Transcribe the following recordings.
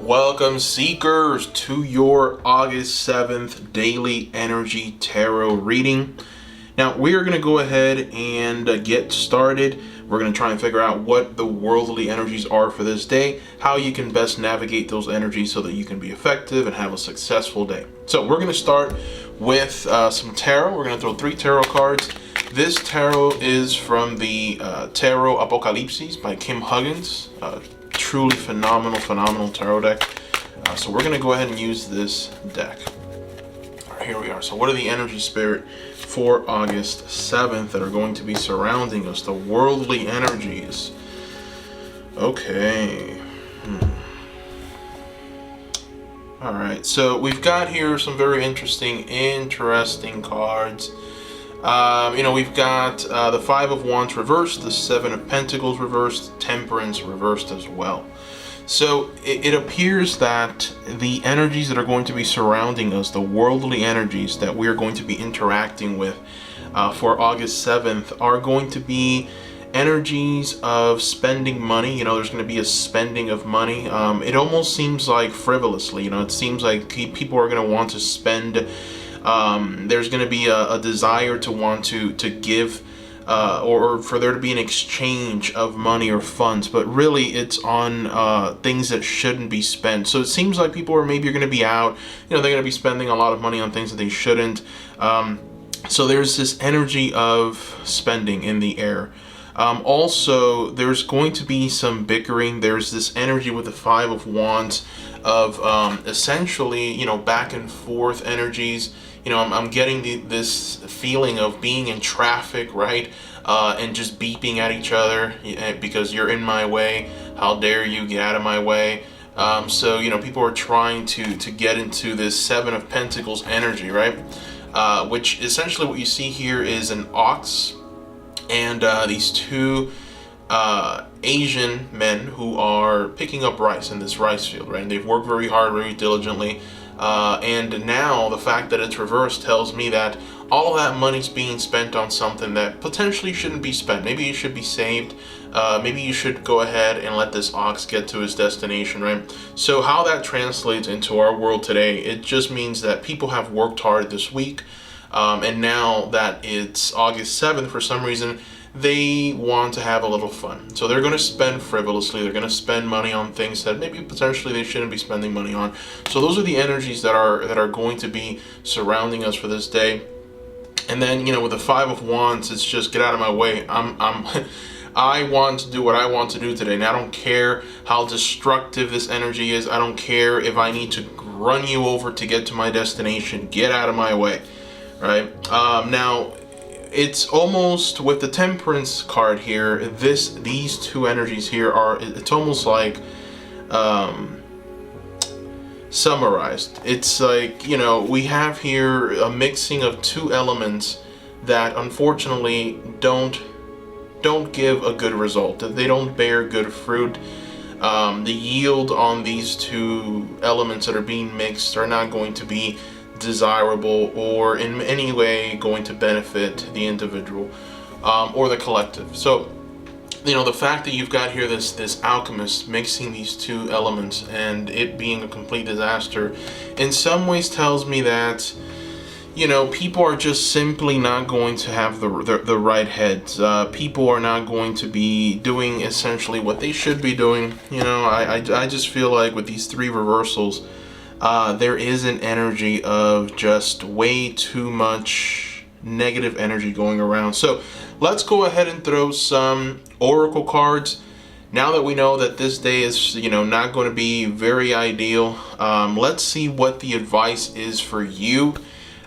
Welcome, seekers, to your August 7th daily energy tarot reading. Now, we are going to go ahead and get started. We're going to try and figure out what the worldly energies are for this day, how you can best navigate those energies so that you can be effective and have a successful day. So we're going to start with some tarot. We're going to throw 3 tarot cards. This tarot is from the Tarot Apocalypses by Kim Huggins. Truly phenomenal tarot deck. So we're going to go ahead and use this deck. All right, here we are. So what are the energy spirit for August 7th that are going to be surrounding us? The worldly energies. Okay. All right. So we've got here some very interesting cards. We've got the 5 of Wands reversed, the 7 of Pentacles reversed, Temperance reversed as well. So it appears that the energies that are going to be surrounding us, the worldly energies that we are going to be interacting with for August 7th, are going to be energies of spending money. There's going to be a spending of money. It almost seems like frivolously. It seems like people are going to want to spend. There's going to be a desire to want to give or for there to be an exchange of money or funds, but really it's on things that shouldn't be spent. So it seems like people are maybe going to be out, they're going to be spending a lot of money on things that they shouldn't. So there's this energy of spending in the air. Also, there's going to be some bickering. There's this energy with the 5 of Wands of essentially, back and forth energies. I'm getting this feeling of being in traffic, right? And just beeping at each other because you're in my way. How dare you get out of my way? So, people are trying to get into this 7 of Pentacles energy, right? Which essentially what you see here is an ox and these 2 Asian men who are picking up rice in this rice field, right? And they've worked very hard, very diligently. And now the fact that it's reversed tells me that all of that money's being spent on something that potentially shouldn't be spent. Maybe it should be saved. Maybe you should go ahead and let this ox get to his destination, right? So how that translates into our world today, it just means that people have worked hard this week. And now that it's August 7th, for some reason, they want to have a little fun. So they're going to spend frivolously. They're going to spend money on things that maybe potentially they shouldn't be spending money on. So those are the energies that are going to be surrounding us for this day. And then, with the 5 of Wands, it's just get out of my way. I want to do what I want to do today. And I don't care how destructive this energy is. I don't care if I need to run you over to get to my destination. Get out of my way, right? Now, it's almost with the Temperance card here, these 2 energies here it's almost like summarized. It's like, we have here a mixing of 2 elements that unfortunately don't give a good result. They don't bear good fruit. The yield on these 2 elements that are being mixed are not going to be desirable or in any way going to benefit the individual or the collective. So the fact that you've got here this alchemist mixing these 2 elements and it being a complete disaster in some ways tells me that people are just simply not going to have the right heads. People are not going to be doing essentially what they should be doing. I just feel like with these 3 reversals, there is an energy of just way too much negative energy going around. So let's go ahead and throw some oracle cards. Now that we know that this day is, not going to be very ideal, let's see what the advice is for you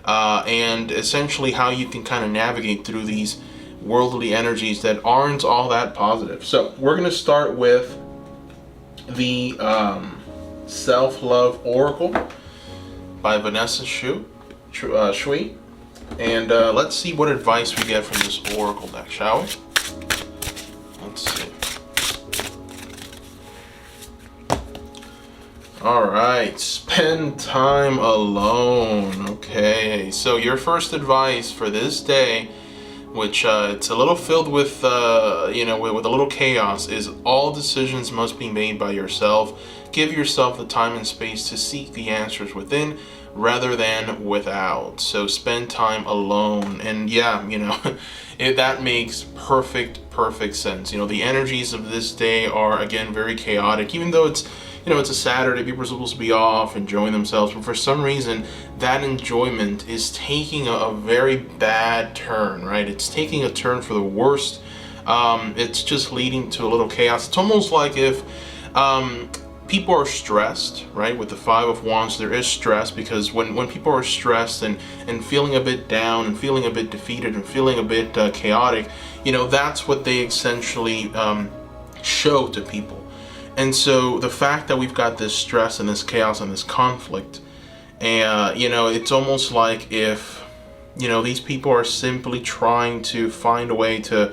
and essentially how you can kind of navigate through these worldly energies that aren't all that positive. So we're going to start with the Self-Love Oracle by Vanessa Shui. And let's see what advice we get from this oracle deck, shall we? Let's see. Alright, spend time alone. Okay, so your first advice for this day, which it's a little filled with, with a little chaos, is all decisions must be made by yourself. give yourself the time and space to seek the answers within rather than without. So spend time alone. And yeah, that makes perfect sense. The energies of this day are, again, very chaotic, even though it's a Saturday, people are supposed to be off, enjoying themselves, but for some reason, that enjoyment is taking a very bad turn, right? It's taking a turn for the worst. It's just leading to a little chaos. It's almost like if people are stressed, right? With the Five of Wands, there is stress, because when people are stressed and feeling a bit down and feeling a bit defeated and feeling a bit chaotic, that's what they essentially show to people. And so the fact that we've got this stress and this chaos and this conflict, and it's almost like if these people are simply trying to find a way to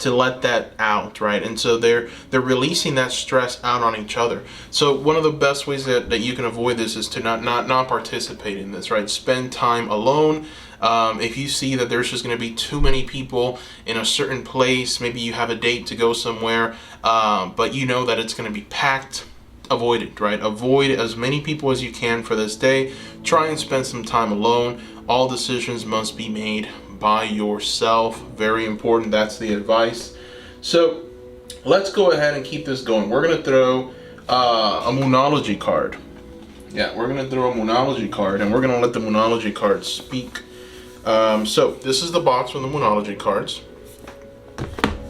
let that out, right? And so they're releasing that stress out on each other. So one of the best ways that you can avoid this is to not participate in this, right? Spend time alone. If you see that there's just going to be too many people in a certain place, maybe you have a date to go somewhere, but you know that it's going to be packed, avoid it, right? Avoid as many people as you can for this day. Try and spend some time alone. All decisions must be made by yourself. Very important. That's the advice. So let's go ahead and keep this going. We're going to throw a Moonology card. Yeah, we're going to throw a Moonology card, and we're going to let the Moonology card speak. So this is the box from the Moonology cards,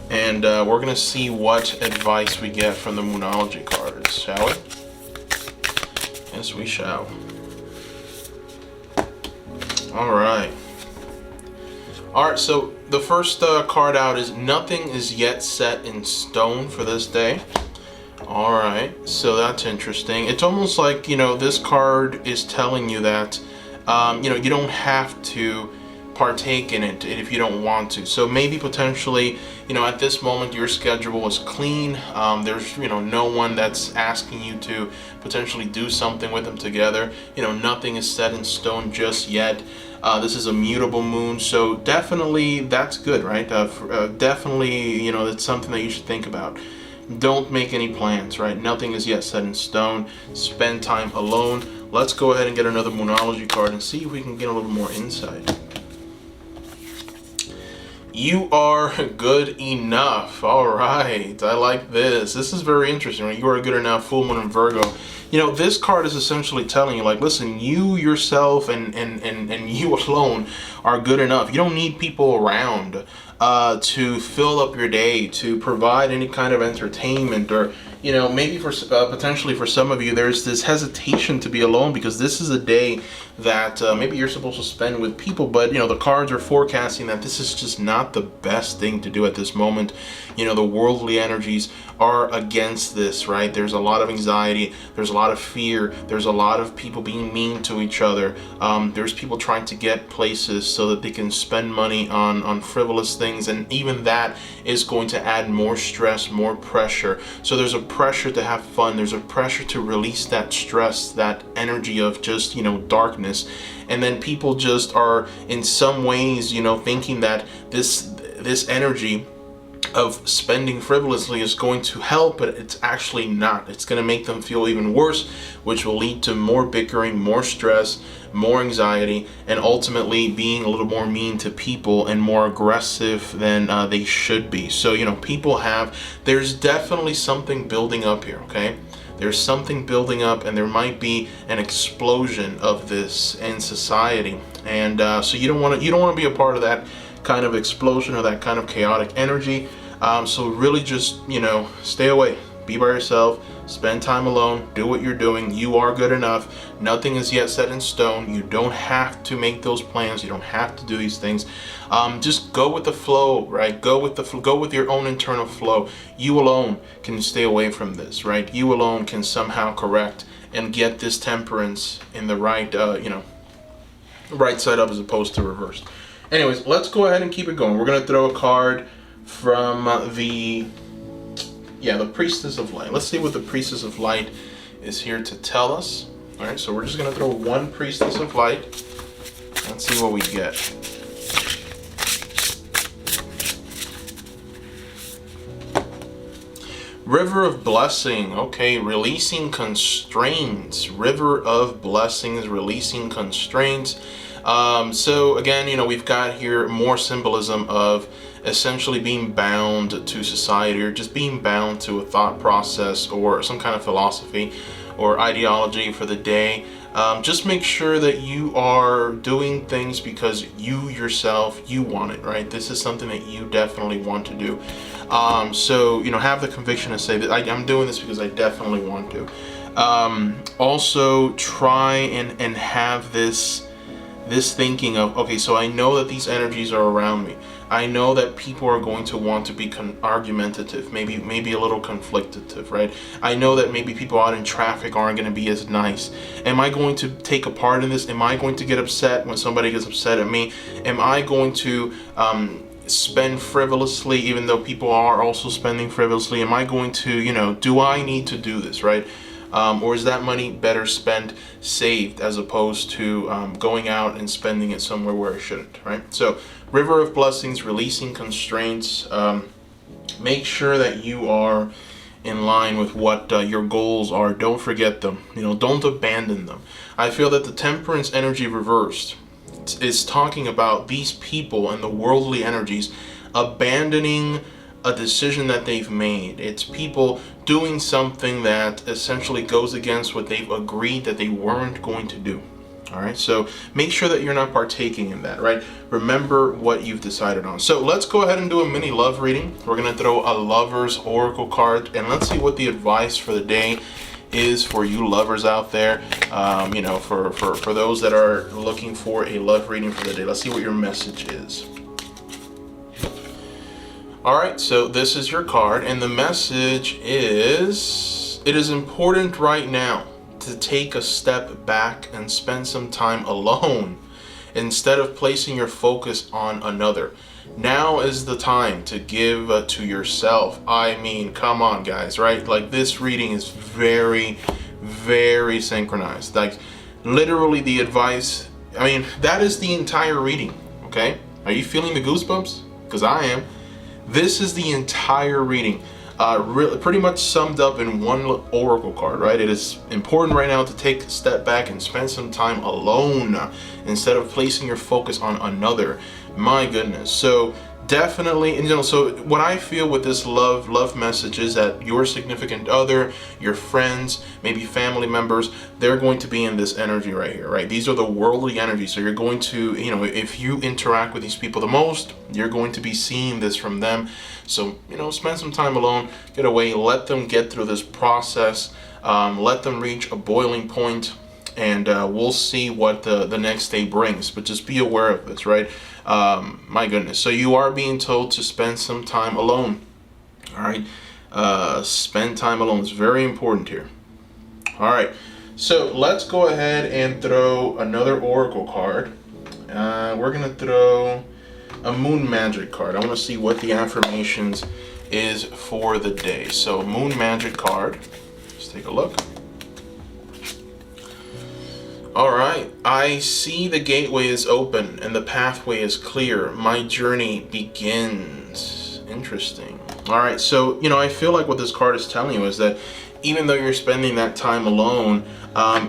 and we're going to see what advice we get from the Moonology cards, shall we? Yes, we shall. Alright, so the first card out is nothing is yet set in stone for this day. Alright, so that's interesting. It's almost like, this card is telling you that, you don't have to partake in it if you don't want to. So maybe potentially, at this moment your schedule is clean. There's no one that's asking you to potentially do something with them together. Nothing is set in stone just yet. This is a mutable moon, so definitely that's good, right? Definitely, it's something that you should think about. Don't make any plans, right? Nothing is yet set in stone. Spend time alone. Let's go ahead and get another Moonology card and see if we can get a little more insight. You are good enough. All right, I like this. This is very interesting, right? You are good enough, full moon and Virgo. This card is essentially telling you, like, listen, you yourself and you alone are good enough. You don't need people around to fill up your day, to provide any kind of entertainment, or maybe for potentially for some of you, there's this hesitation to be alone because this is a day that maybe you're supposed to spend with people, but the cards are forecasting that this is just not the best thing to do at this moment. The worldly energies are against this, right? There's a lot of anxiety, there's a lot of fear, there's a lot of people being mean to each other. There's people trying to get places so that they can spend money on frivolous things, and even that is going to add more stress, more pressure. So there's a pressure to have fun, there's a pressure to release that stress, that energy of just darkness, and then people just are in some ways thinking that this energy of spending frivolously is going to help, but it's actually not. It's going to make them feel even worse, which will lead to more bickering, more stress, more anxiety, and ultimately being a little more mean to people and more aggressive than they should be. So there's definitely something building up here, okay? There's something building up, and there might be an explosion of this in society, and so you don't want to be a part of that kind of explosion or that kind of chaotic energy. So really just stay away, be by yourself, spend time alone, do what you're doing. You are good enough. Nothing is yet set in stone. You don't have to make those plans. You don't have to do these things. Just go with the flow, right? Go with your own internal flow. You alone can stay away from this, right? You alone can somehow correct and get this temperance in the right right side up as opposed to reversed. Anyways, let's go ahead and keep it going. We're going to throw a card from the Priestess of Light. Let's see what the Priestess of Light is here to tell us. All right, so we're just going to throw one Priestess of Light. Let's see what we get. River of blessing. Okay, releasing constraints. River of blessings, releasing constraints. So again, we've got here more symbolism of essentially being bound to society, or just being bound to a thought process or some kind of philosophy or ideology for the day. Just make sure that you are doing things because you yourself, you want it, right? This is something that you definitely want to do. So, have the conviction to say that I'm doing this because I definitely want to. Also, try and have this thinking of, okay, so I know that these energies are around me. I know that people are going to want to be argumentative, maybe a little conflictive, right? I know that maybe people out in traffic aren't going to be as nice. Am I going to take a part in this? Am I going to get upset when somebody gets upset at me? Am I going to spend frivolously even though people are also spending frivolously? Am I going to, do I need to do this, right? Or is that money better spent, saved, as opposed to going out and spending it somewhere where it shouldn't, right? So, River of Blessings, releasing constraints. Make sure that you are in line with what your goals are. Don't forget them. Don't abandon them. I feel that the Temperance energy reversed is talking about these people and the worldly energies abandoning a decision that they've made. It's people doing something that essentially goes against what they've agreed that they weren't going to do. All right, so make sure that you're not partaking in that, right? Remember what you've decided on. So let's go ahead and do a mini love reading. We're going to throw a lover's oracle card, and let's see what the advice for the day is for you lovers out there. For those that are looking for a love reading for the day. Let's see what your message is. All right, so this is your card, and the message is, it is important right now to take a step back and spend some time alone instead of placing your focus on another. Now is the time to give to yourself. I mean, come on, guys, right? Like, this reading is very, very synchronized. Like, literally the advice, that is the entire reading, okay? Are you feeling the goosebumps? Because I am. This is the entire reading. Pretty much summed up in one oracle card, right? It is important right now to take a step back and spend some time alone instead of placing your focus on another. My goodness. So definitely, so what I feel with this love message is that your significant other, your friends, maybe family members, they're going to be in this energy right here, right? These are the worldly energies. So you're going to, if you interact with these people the most, you're going to be seeing this from them. So, spend some time alone, get away, let them get through this process, let them reach a boiling point, and we'll see what the next day brings. But just be aware of this, right? My goodness. So you are being told to spend some time alone. All right. Spend time alone. It's very important here. All right. So let's go ahead and throw another oracle card. We're going to throw a moon magic card. I want to see what the affirmations is for the day. So moon magic card. Let's take a look. All right, I see the gateway is open and the pathway is clear. My journey begins. Interesting. All right, so, I feel like what this card is telling you is that even though you're spending that time alone,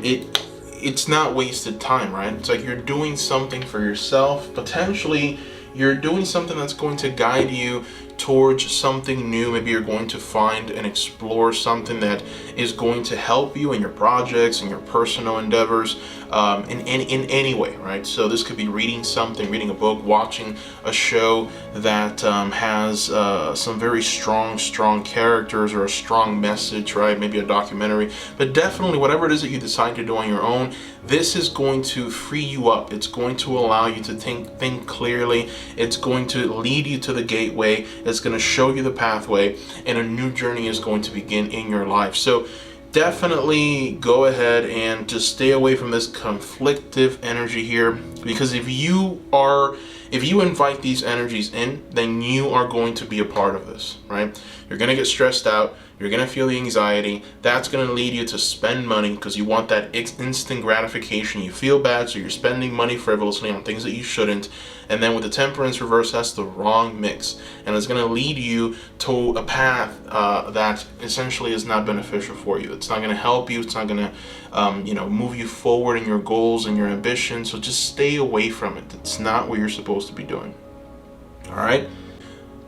it's not wasted time, right? It's like you're doing something for yourself. Potentially, you're doing something that's going to guide you towards something new. Maybe you're going to find and explore something that is going to help you in your projects and your personal endeavors in any way, right? So this could be reading something, reading a book, watching a show that has some very strong characters or a strong message, right? Maybe a documentary, but definitely whatever it is that you decide to do on your own, this is going to free you up. It's going to allow you to think clearly. It's going to lead you to the gateway. It's going to show you the pathway, and a new journey is going to begin in your life. So definitely go ahead and just stay away from this conflictive energy here. Because if you invite these energies in, then you are going to be a part of this, right? You're going to get stressed out. You're going to feel the anxiety. That's going to lead you to spend money because you want that instant gratification. You feel bad, so you're spending money frivolously on things that you shouldn't. And then with the temperance reverse, that's the wrong mix. And it's going to lead you to a path that essentially is not beneficial for you. It's not going to help you. It's not going to move you forward in your goals and your ambitions. So just stay away from it. It's not what you're supposed to be doing. All right?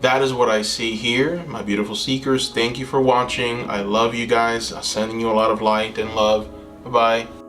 That is what I see here, my beautiful seekers. Thank you for watching. I love you guys. I'm sending you a lot of light and love. Bye-bye.